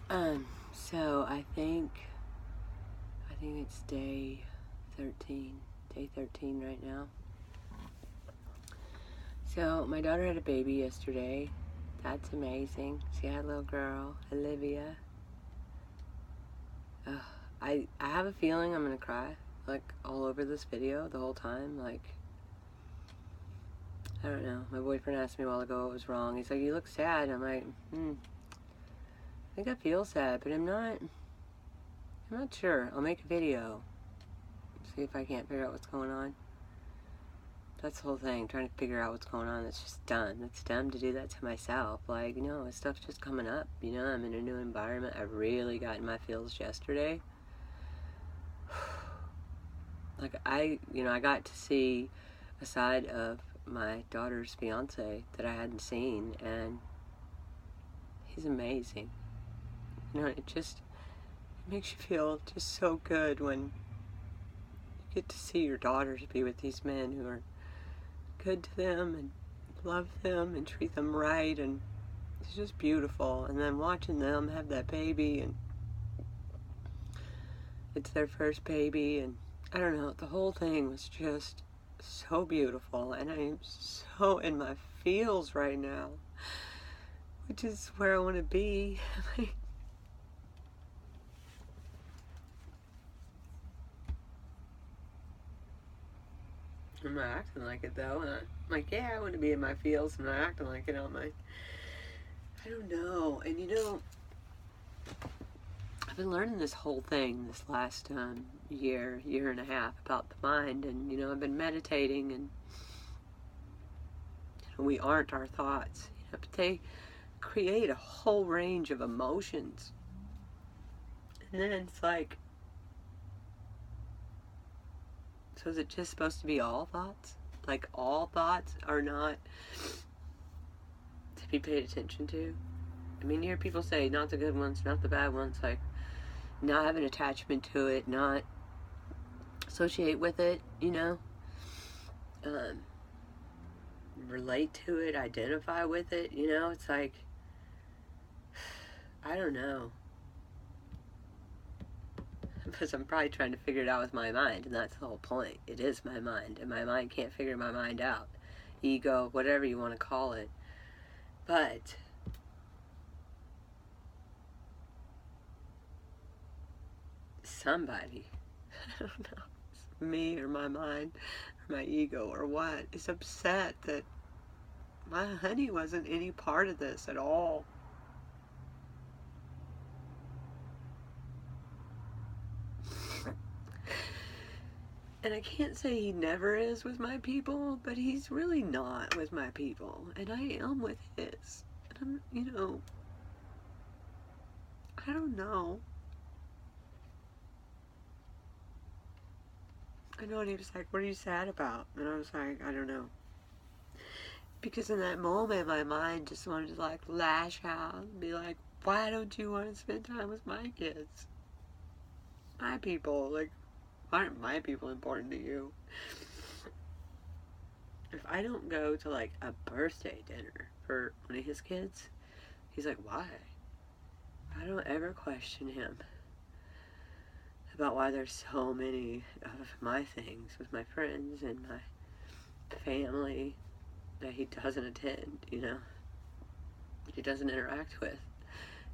So I think it's day 13 right now. So my daughter had a baby yesterday. That's amazing. She had a little girl, Olivia. I have a feeling I'm gonna cry, like, all over this video the whole time. Like, I don't know. My boyfriend asked me a while ago what was wrong. He's like, "You look sad." I'm like, I think I feel sad, but I'm not sure. I'll make a video. See if I can't figure out what's going on. That's the whole thing, trying to figure out what's going on. It's just dumb. It's dumb to do that to myself. Like, stuff's just coming up. I'm in a new environment. I really got in my feels yesterday. Like, I got to see a side of my daughter's fiance that I hadn't seen, and he's amazing. It makes you feel just so good when you get to see your daughters be with these men who are good to them and love them and treat them right, and it's just beautiful. And then watching them have that baby, and it's their first baby, and I don't know, the whole thing was just so beautiful, and I am so in my feels right now, which is where I want to be. I'm not acting like it though, and I'm like, yeah, I want to be in my feels, and I'm not acting like it on my, I don't know. And I've been learning this whole thing this last year and a half about the mind, and I've been meditating, and we aren't our thoughts, but they create a whole range of emotions. And then it's like, so is it just supposed to be all thoughts? Like, all thoughts are not to be paid attention to? I mean, you hear people say, not the good ones, not the bad ones, like, not have an attachment to it, not associate with it, relate to it, identify with it, it's like, I don't know. Because I'm probably trying to figure it out with my mind, and that's the whole point. It is my mind, and my mind can't figure my mind out. Ego, whatever you want to call it. But somebody, I don't know, it's me or my mind or my ego or what, is upset that my honey wasn't any part of this at all. And I can't say he never is with my people, but he's really not with my people, and I am with his. And I don't know. I know, and he was like, "What are you sad about?" And I was like, "I don't know." Because in that moment, my mind just wanted to, like, lash out and be like, "Why don't you want to spend time with my kids? My people, like, why aren't my people important to you?" If I don't go to, like, a birthday dinner for one of his kids, he's like, "Why?" I don't ever question him about why there's so many of my things with my friends and my family that he doesn't attend, He doesn't interact with.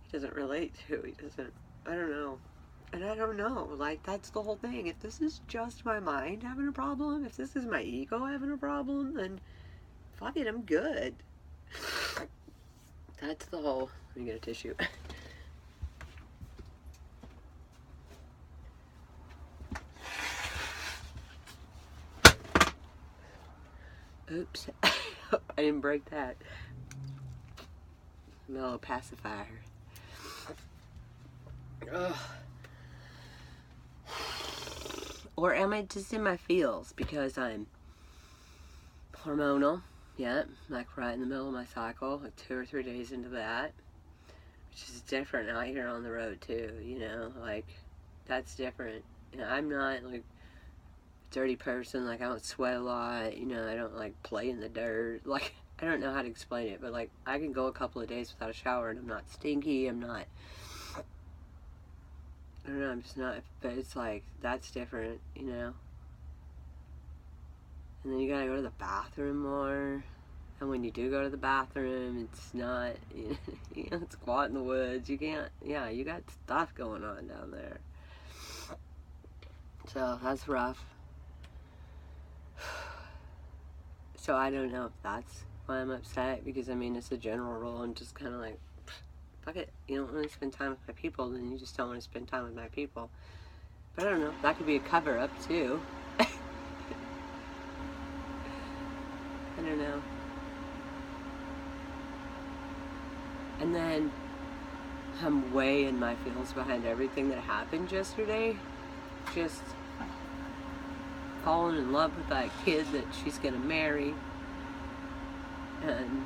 He doesn't relate to. He doesn't, I don't know. And I don't know, like, that's the whole thing. If this is just my mind having a problem, if this is my ego having a problem, then fuck it, I'm good. That's the whole, let me get a tissue. Oops. I didn't break that. No pacifier. Ugh. Or am I just in my feels because I'm hormonal? Yeah, like right in the middle of my cycle, like 2 or 3 days into that, which is different out here on the road too, like, that's different. I'm not like a dirty person, like, I don't sweat a lot, I don't like play in the dirt, like, I don't know how to explain it, but like, I can go a couple of days without a shower and I'm not stinky, I'm not I don't know, I'm just not, but it's like, that's different, you know? And then you gotta go to the bathroom more. And when you do go to the bathroom, it's not, you know, it's quiet in the woods. You can't, yeah, you got stuff going on down there. So that's rough. So I don't know if that's why I'm upset, because I mean, it's a general rule. I'm just kind of like, fuck it. You don't want to spend time with my people, then you just don't want to spend time with my people. But I don't know. That could be a cover up too. I don't know. And then I'm way in my feels behind everything that happened yesterday. Just falling in love with that kid that she's gonna marry. And,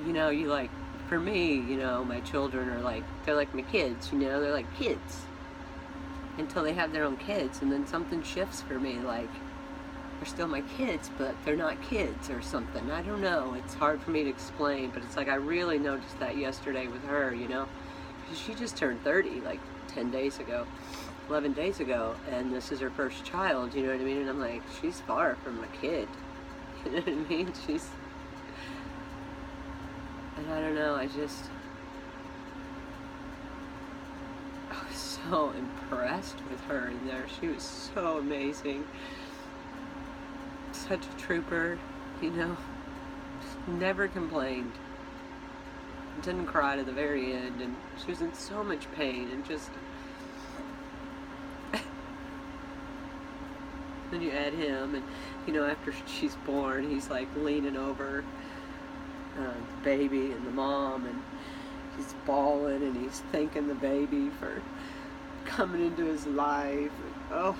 you know, you like, for me, you know, my children are like, they're like my kids, you know, they're like kids. Until they have their own kids, and then something shifts for me, like, they're still my kids, but they're not kids or something. I don't know. It's hard for me to explain, but it's like I really noticed that yesterday with her, you know? Because she just turned 30, like 10 days ago, 11 days ago, and this is her first child, you know what I mean? And I'm like, she's far from a kid. You know what I mean? She's... And I don't know, I was so impressed with her in there. She was so amazing. Such a trooper, you know, never complained, didn't cry to the very end, and she was in so much pain, and just, then you add him, and, you know, after she's born, he's like leaning over the baby and the mom, and he's bawling, and he's thanking the baby for coming into his life, and, oh.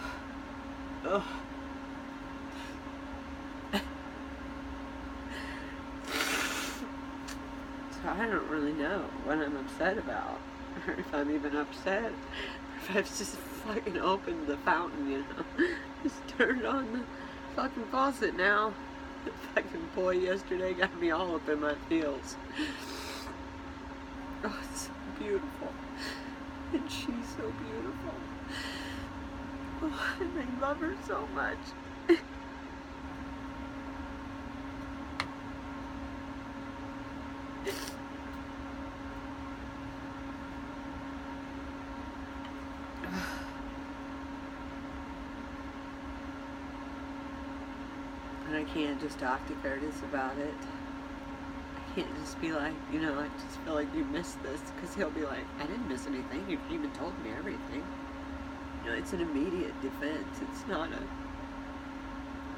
I don't really know what I'm upset about, or if I'm even upset, or if I've just fucking opened the fountain, you know, just turned on the fucking faucet now. The fucking boy yesterday got me all up in my feels. Oh, it's so beautiful, and she's so beautiful. Oh, and I love her so much. And I can't just talk to Curtis about it. I can't just be like, you know, I just feel like you missed this, because he'll be like, I didn't miss anything, you even told me everything. You know, it's an immediate defense. It's not a,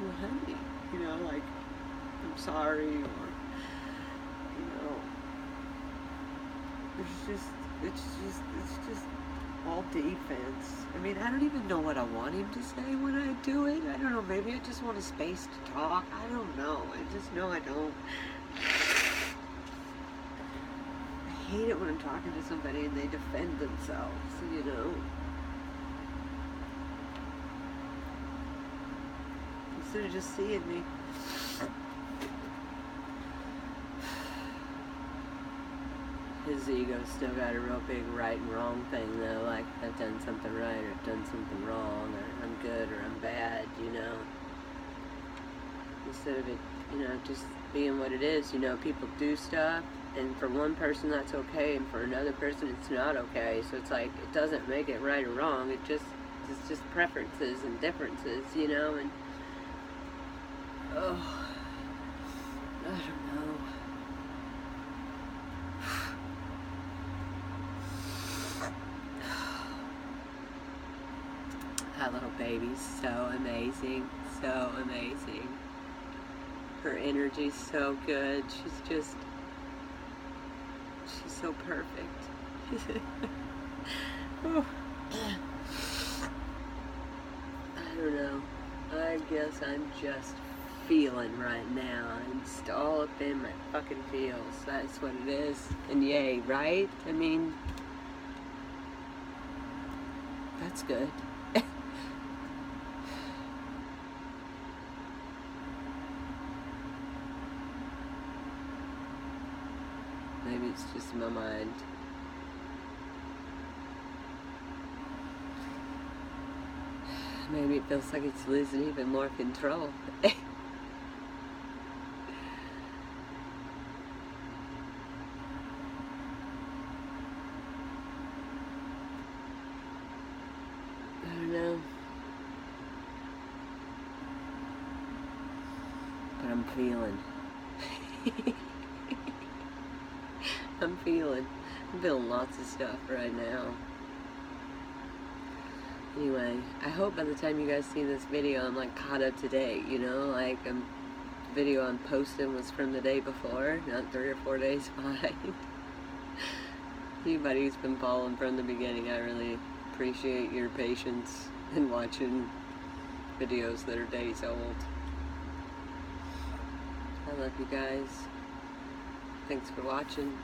well, honey, you know, like, I'm sorry, or, you know, it's just all defense. I mean, I don't even know what I want him to say when I do it. I don't know, maybe I just want a space to talk. I don't know. I just know I don't. I hate it when I'm talking to somebody and they defend themselves, you know. Instead of just seeing me. His ego's still got a real big right and wrong thing, though, like, I've done something right, or I've done something wrong, or I'm good, or I'm bad, you know. Instead of it, you know, just being what it is, you know, people do stuff, and for one person that's okay, and for another person it's not okay, so it's like, it doesn't make it right or wrong, it's just preferences and differences, you know, and, oh, I don't know. That little baby's so amazing, so amazing. Her energy's so good. She's so perfect. Oh. I don't know. I guess I'm just feeling right now. I'm just all up in my fucking feels. That's what it is. And yay, right? I mean, that's good. Maybe it's just my mind. Maybe it feels like it's losing even more control. I don't know. But I'm feeling. I'm feeling lots of stuff right now. Anyway, I hope by the time you guys see this video, I'm like caught up to date, you know? Like, the video I'm posting was from the day before, not 3 or 4 days behind. Anybody who's been following from the beginning, I really appreciate your patience in watching videos that are days old. I love you guys. Thanks for watching.